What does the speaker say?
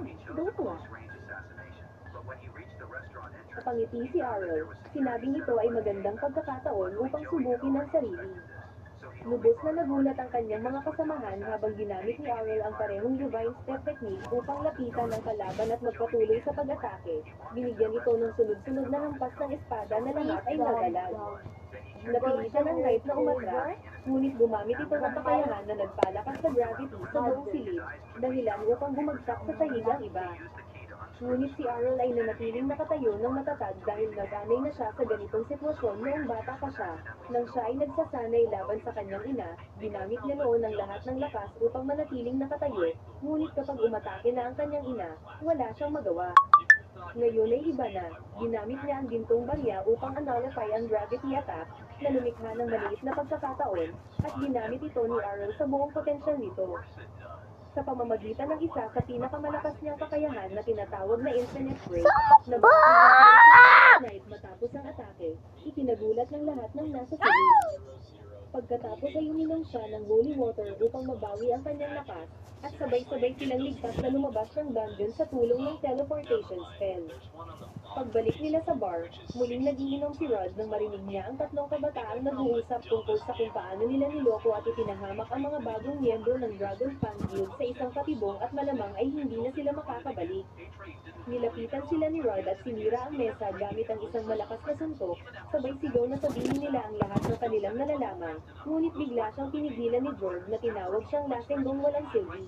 Doon nga. Napangiti si Arrow. Sinabing ito ay magandang pagkakataon upang subukin ang sarili. Lubos na nagulat ang kanyang mga kasamahan habang ginamit ni Arrow ang parehong divine step technique upang lapitan ang kalaban at magpatuloy sa pag-atake. Binigyan ito ng sunod-sunod na hampas ng espada na lahat ay nagalag. Napilitan ang knight na umatras, ngunit gumamit ito ng kakayahan na nagpalakas sa gravity sa buong silid, dahilan upang bumagsak sa sahig ang iba. Ngunit si Arrow ay nanatiling nakatayo ng matatag dahil nasanay na siya sa ganitong sitwasyon noong bata pa siya. Nang siya ay nagsasanay laban sa kanyang ina, ginamit niya noon ang lahat ng lakas upang manatiling nakatayo, ngunit kapag umatake na ang kanyang ina, wala siyang magawa. Ngayon ay iba na, ginamit niya ang gintong barya upang nullify ang gravity attack, na lumikha ng maliit na pagkakataon, at ginamit ito ni Arrow sa buong potensyal nito. Sa pamamagitan ng isa sa pinakamalakas niyang kakayahan na tinatawag na Infinite Break, na Knight matapos ang atake, ikinagulat ng lahat ng nasa silid. Pagkatapos ay uminom siya ng holy water upang mabawi ang kanyang lakas, at sabay-sabay silang ligtas na lumabas ng dungeon sa tulong ng teleportation spell. Pagbalik nila sa bar, muling nagiinom si Rod nang marinig niya ang tatlong kabataang nag-uusap tungkol sa kung paano nila niloko at itinahamak ang mga bagong miyembro ng Dragon Fan Guild sa isang katibong at malamang ay hindi na sila makakabalik. Nilapitan sila ni Rod at sinira ang mesa gamit ang isang malakas na suntok, sabay sigaw na sabihin nila ang lahat ng kanilang nalalaman, ngunit bigla siyang pinigilan ni George na tinawag siyang lasenggong walang silbi.